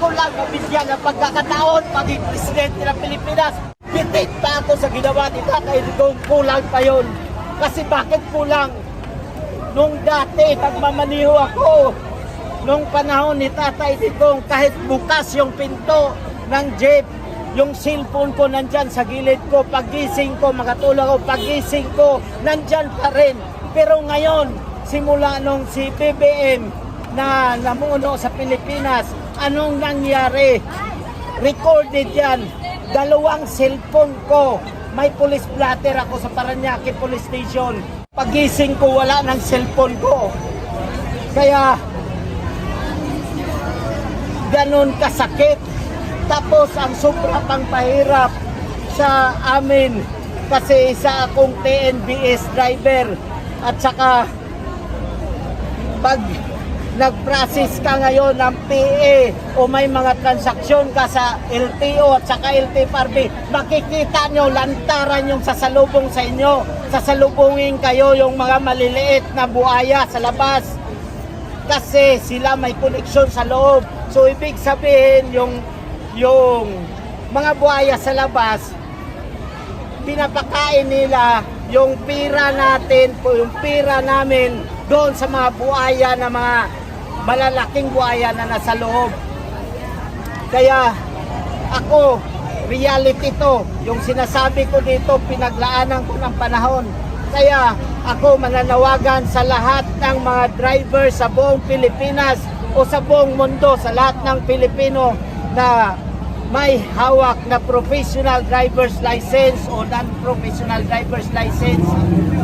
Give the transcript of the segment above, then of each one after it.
ko lang mabigyan ng pagkakataon maging presidente ng Pilipinas. Bitit pa ako sa ginawa ni Tatay Digong, kulang pa yun. Kasi bakit kulang? Nung dati, nagmamaniho ako, nung panahon ni Tatay Digong, kahit bukas yung pinto ng jeep, yung cellphone ko nandyan sa gilid ko, pagising ko, makatulog ko, pagising ko, nandyan pa rin. Pero ngayon, simula nung si BBM na namuno sa Pilipinas, anong nangyari? Recorded yan. 2 cellphone ko. May police blotter ako sa Parañaque Police Station. Pagising ko, wala ng cellphone ko. Kaya, ganun kasakit. Tapos, ang sobra pang pahirap sa amin. Kasi isa akong TNBS driver. At saka, pag nag-process ka ngayon ng PA o may mga transaksyon ka sa LTO at saka LTFRB, makikita nyo lantaran yung sasalubong sa inyo. Sasalubungin kayo yung mga maliliit na buhaya sa labas kasi sila may koneksyon sa loob. So ibig sabihin yung mga buhaya sa labas, pinapakain nila yung pira natin, yung pira namin doon sa mga buhaya na mga malalaking buhaya na nasa loob. Kaya ako, reality to. Yung sinasabi ko dito, pinaglaanan ko ng panahon. Kaya ako mananawagan sa lahat ng mga driver sa buong Pilipinas o sa buong mundo, sa lahat ng Pilipino na may hawak na professional driver's license o non-professional driver's license.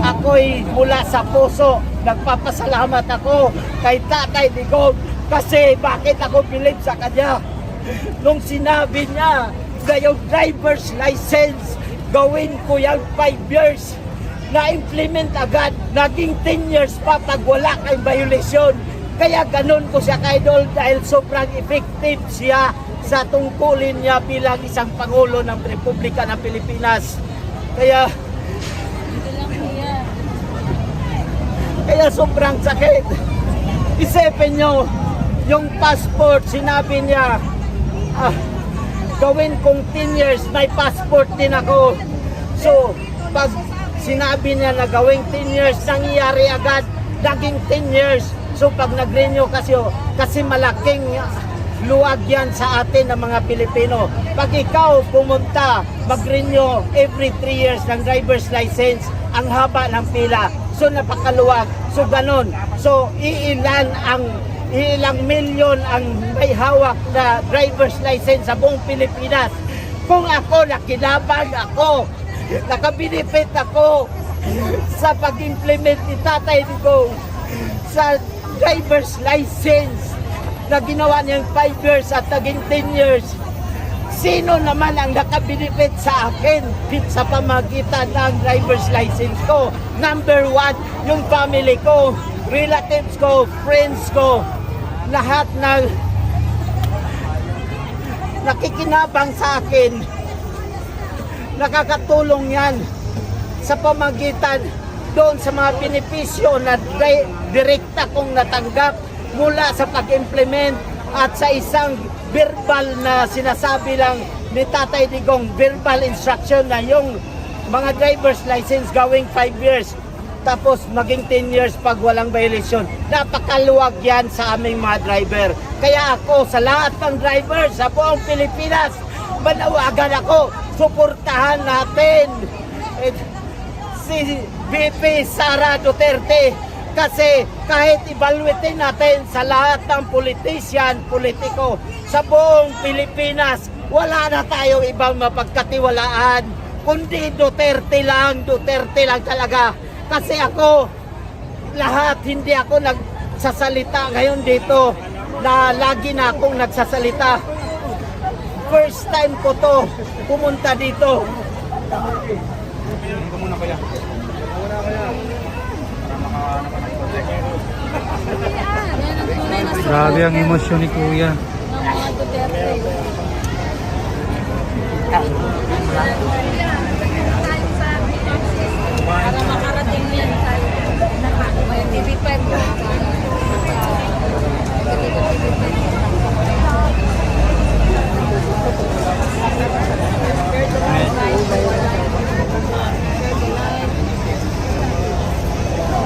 Ako'y mula sa puso, nagpapasalamat ako kay Tatay Digong kasi bakit ako bilib sa kanya. Nung sinabi niya na yung driver's license, gawin ko yung 5 years, na-implement agad, naging 10 years pa pag wala kayong violation. Kaya ganun ko siya kaidol dahil sobrang effective siya sa tungkulin niya bilang isang Pangulo ng Republika ng Pilipinas. Kaya sobrang sakit. Isipin nyo, yung passport, sinabi niya, gawin kong 10 years, may passport din ako. So, pag sinabi niya na gawing 10 years, nangyayari agad, naging 10 years. So, pag nag-renew kasi malaking luwag yan sa atin ng mga Pilipino. Pag ikaw pumunta, mag-renew every 3 years ng driver's license, ang haba ng pila. So napakaluwag. So ganun. So ilang milyon ang may hawak na driver's license sa buong Pilipinas. Kung ako nakinabang ako, nakabinipit ako sa pag-implement ni Tatay Digong sa driver's license na ginawa niyang 5 years at naging 10 years, sino naman ang nakabinipit sa akin sa pamagitan ng driver's license ko? Number 1, yung family ko, relatives ko, friends ko, lahat ng nakikinabang sa akin, nakakatulong yan sa pamagitan doon sa mga benepisyo na direkta kong natanggap mula sa pag-implement at sa isang verbal na sinasabi lang ni Tatay Digong, verbal instruction na yung mga driver's license gawing 5 years tapos maging 10 years pag walang violation. Napakaluwag yan sa aming mga driver. Kaya ako sa lahat ng driver sa buong Pilipinas, manawagan ako, suportahan natin si VP Sara Duterte. Kasi kahit evaluatin natin sa lahat ng politiko sa buong Pilipinas, wala na tayong ibang mapagkatiwalaan, kundi Duterte lang talaga. Kasi ako, lahat hindi ako nagsasalita ngayon dito, na lagi na akong nagsasalita. First time ko to pumunta dito. Grabe ang emosyon ni Kuya. Para makarating yan sa TV5.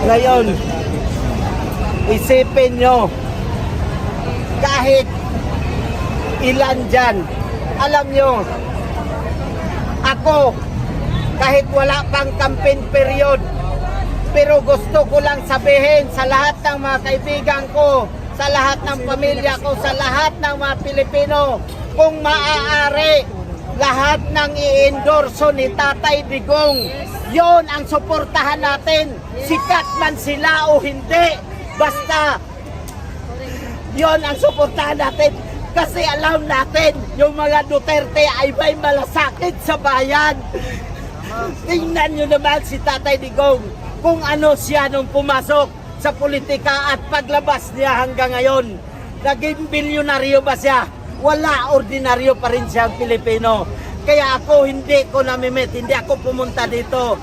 Ngayon, isipin nyo, kahit ilan dyan, alam nyo, ako, kahit wala pang campaign period, pero gusto ko lang sabihin sa lahat ng mga kaibigan ko, sa lahat ng pamilya ko, sa lahat ng mga Pilipino, kung maaari, lahat ng i-endorso ni Tatay Digong, yon ang suportahan natin. Sikat man sila o hindi, basta yon ang suportahan natin. Kasi alam natin, yung mga Duterte ay may malasakit sa bayan. Tingnan nyo naman si Tatay Digong, kung ano siya nung pumasok sa politika at paglabas niya hanggang ngayon. Naging bilyonaryo ba siya? Wala, ordinaryo pa rin siya Pilipino. Kaya ako hindi ko namimit, hindi ako pumunta dito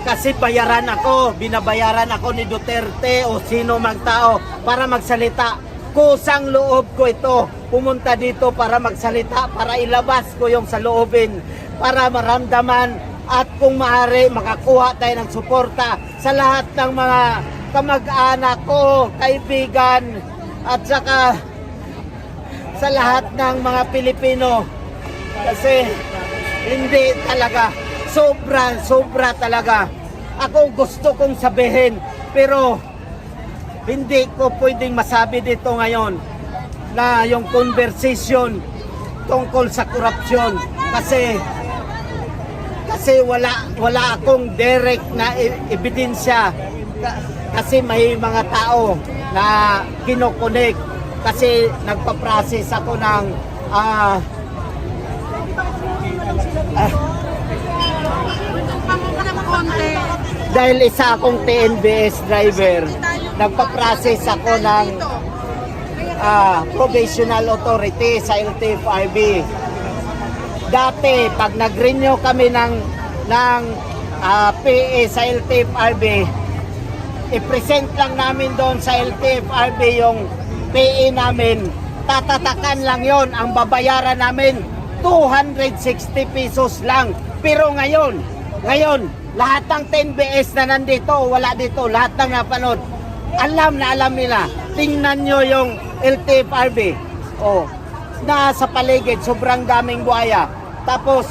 kasi bayaran ako, binabayaran ako ni Duterte o sino mang tao para magsalita. Kusang loob ko ito, pumunta dito para magsalita, para ilabas ko yung saloobin, para maramdaman at kung maaari makakuha tayo ng suporta sa lahat ng mga kamag-anak ko, kaibigan at saka sa lahat ng mga Pilipino. Kasi hindi talaga, sobra talaga. Ako gusto kong sabihin pero hindi ko pwedeng masabi dito ngayon na yung conversation tungkol sa korupsyon kasi wala akong direct na ebidensya kasi may mga tao na kinokonek kasi nagpa-process ako ng dahil isa akong TNBS driver, nagpa-process ako ng provisional authority sa LTFRB. Dati, pag nag-renew kami ng PA sa LTFRB, i-present lang namin doon sa LTFRB yung PA namin, tatatakan lang yon, ang babayaran namin 260 pesos lang. Pero ngayon, lahat ng 10BS na nandito, wala dito, lahat ng napanood, alam nila. Tingnan nyo yung LTFRB. Oh, nasa paligid, sobrang daming buhaya. Tapos,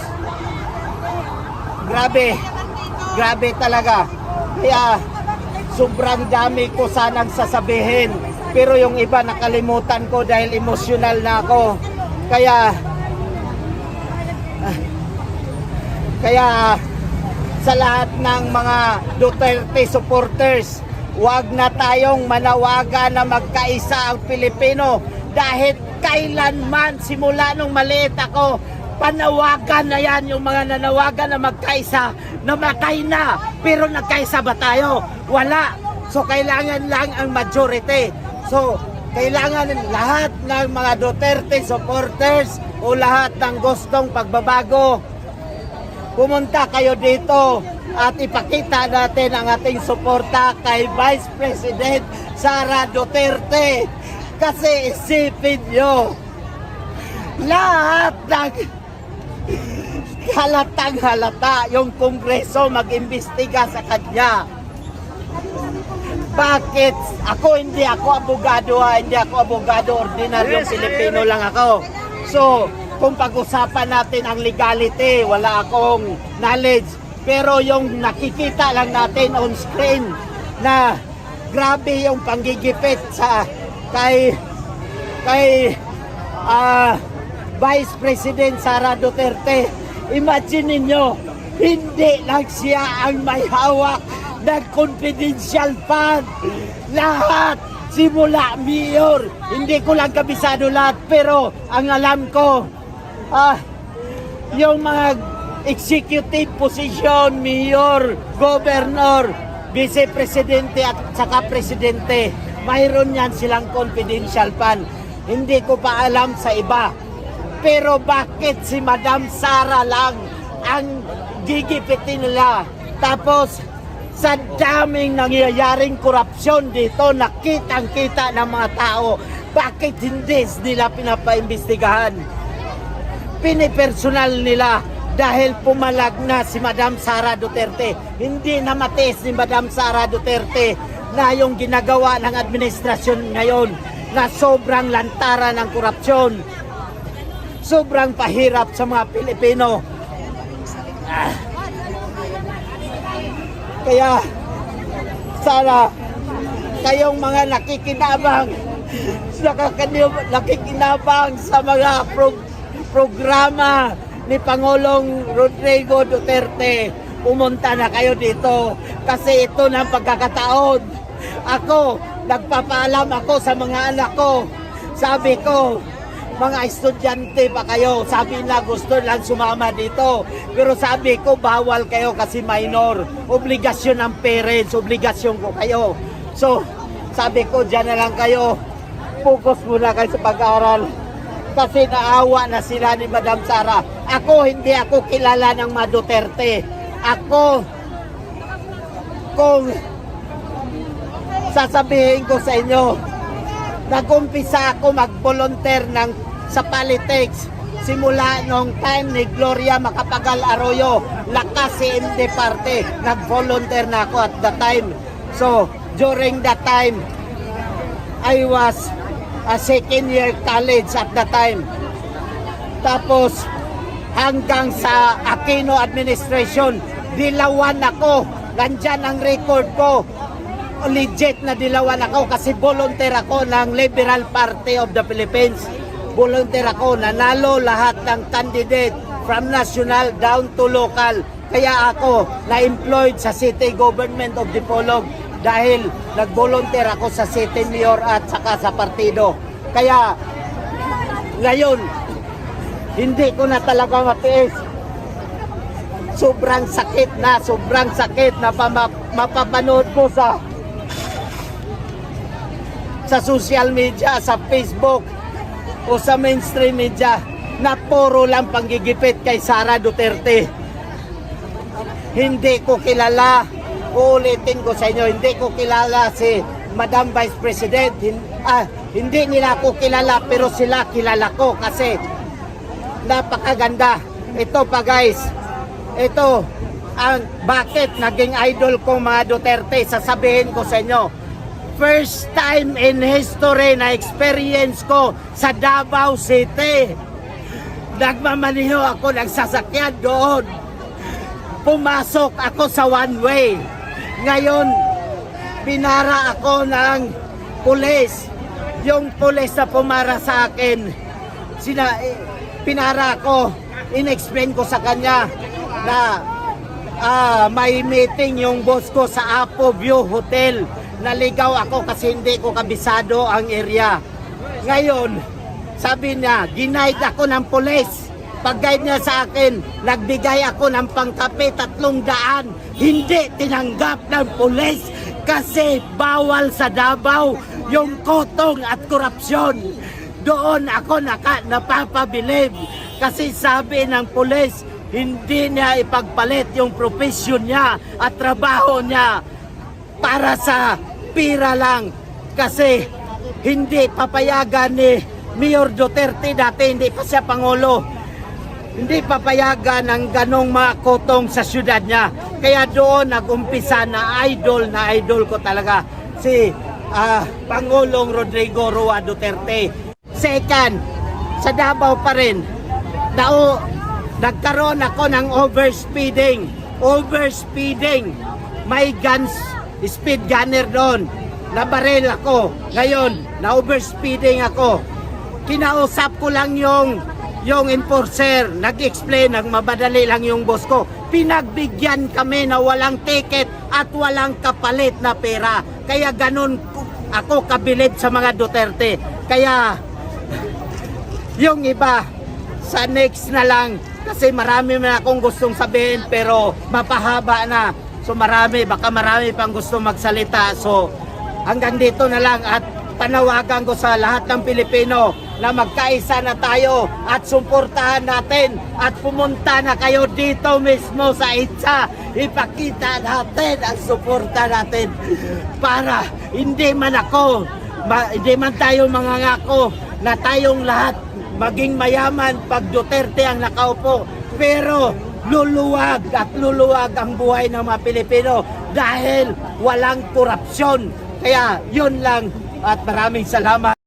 grabe talaga. Kaya, sobrang dami ko sanang sasabihin. Pero yung iba nakalimutan ko dahil emosyonal na ako. Kaya sa lahat ng mga Duterte supporters, huwag na tayong manawagan na magkaisa ang Pilipino. Dahil kailanman, simula nung maliit ako, panawagan na yan, yung mga nanawagan na magkaisa, namatay na. Pero nagkaisa ba tayo? Wala. So kailangan lang ang majority. So kailangan lahat ng mga Duterte supporters o lahat ng gustong pagbabago, pumunta kayo dito at ipakita natin ang ating suporta kay Vice President Sara Duterte. Kasi isipin nyo, lahat ng halatang-halata yung Kongreso mag-imbestiga sa kanya. Bakit? Hindi ako abogado, ordinaryong Pilipino lang ako. So, kung pag-usapan natin ang legality, wala akong knowledge. Pero yung nakikita lang natin on screen na grabe yung panggigipit sa kay Vice President Sara Duterte. Imagine ninyo, hindi lang siya ang may hawak ng confidential fund. Lahat, simula mayor, hindi ko lang kabisado lahat, pero ang alam ko, yung mga executive position, mayor, governor, vice-presidente at saka presidente, mayroon yan silang confidential fund. Hindi ko pa alam sa iba. Pero bakit si Madam Sara lang ang gigipitin nila? Tapos, sa daming nangyayaring korupsyon dito, nakitang-kita ng mga tao, bakit hindi nila pinapaimbestigahan? Pinipersonal nila dahil pumalag na si Madam Sara Duterte. Hindi na matiis ni Madam Sara Duterte na yung ginagawa ng administrasyon ngayon na sobrang lantaran ng korupsyon. Sobrang pahirap sa mga Pilipino. Kaya sana kayong mga nakikinabang sa mga programa ni Pangulong Rodrigo Duterte, pumunta na kayo dito kasi ito na ang pagkakataon. Ako, nagpapaalam ako sa mga anak ko. Sabi ko, mga estudyante pa kayo. Sabi na gusto lang sumama dito. Pero sabi ko, bawal kayo kasi minor. Obligasyon ng parents, obligasyon ko kayo. So, sabi ko, dyan na lang kayo. Focus muna kayo sa pag-aaral. Kasi naawa na sila ni Madam Sara. Ako, hindi ako kilala ng mga Duterte. Ako, kung sasabihin ko sa inyo, nag-umpisa ako mag-volunteer sa politics simula nung time ni Gloria Macapagal Arroyo, lakas si MD Parte, nag-volunteer na ako at the time. So, during that time, I was a second year college at the time. Tapos, hanggang sa Aquino administration, dilawan ako. Nandyan ang record ko. Legit na dilawan ako kasi volunteer ako ng Liberal Party of the Philippines. Volunteer ako, nanalo lahat ng candidate from national down to local. Kaya ako na-employed sa city government of Dipolog dahil nag-volunteer ako sa city mayor at saka sa partido. Kaya ngayon, hindi ko na talaga matiis. Sobrang sakit na mapapanood ko sa social media, sa Facebook o sa mainstream media na puro lang panggigipit kay Sara Duterte. Hindi ko kilala, uulitin ko sa inyo, hindi ko kilala si Madam Vice President. Hindi nila ako kilala pero sila kilala ko kasi napakaganda. Ito pa guys, ito ang bakit naging idol ko mga Duterte. Sasabihin ko sa inyo, first time in history na experience ko sa Davao City. Nagmamaniho ako ng sasakyan doon. Pumasok ako sa one way. Ngayon, pinara ako ng pulis. Yung pulis na pumara sa akin, pinara ako. In-explain ko sa kanya na may meeting yung boss ko sa Apo View Hotel. Naligaw ako kasi hindi ko kabisado ang area. Ngayon, sabi niya, ginaid ako ng pulis. Pag-guide niya sa akin, nagbigay ako ng pangkape 300. Hindi tinanggap ng pulis kasi bawal sa Davao yung kotong at korupsyon. Doon ako napapabilib kasi sabi ng pulis, hindi niya ipagpalit yung profesyon niya at trabaho niya para sa pira lang. Kasi hindi papayagan ni Mayor Duterte dati, hindi pa siya Pangulo. Hindi papayagan ng ganong mga kotong sa syudad niya. Kaya doon nag-umpisa na idol ko talaga si Pangulong Rodrigo Roa Duterte. Second, sa Davao pa rin, nagkaroon ako ng overspeeding. May guns, speed gunner doon. Nabaril ako. Ngayon, na-overspeeding ako. Kinausap ko lang yung enforcer. Nag-explain, nagmabadali lang yung boss ko. Pinagbigyan kami na walang ticket at walang kapalit na pera. Kaya ganun ako kabilib sa mga Duterte. Kaya yung iba, sa next na lang. Kasi marami na akong gustong sabihin pero mapahaba na. So baka marami pang gusto magsalita. So hanggang dito na lang at panawagan ko sa lahat ng Pilipino na magkaisa na tayo at suportahan natin at pumunta na kayo dito mismo sa ITSA. Ipakita natin ang suporta natin para hindi man tayo mangangako na tayong lahat maging mayaman pag Duterte ang nakaupo. Pero luluwag ang buhay ng mga Pilipino dahil walang korupsyon. Kaya yun lang at maraming salamat.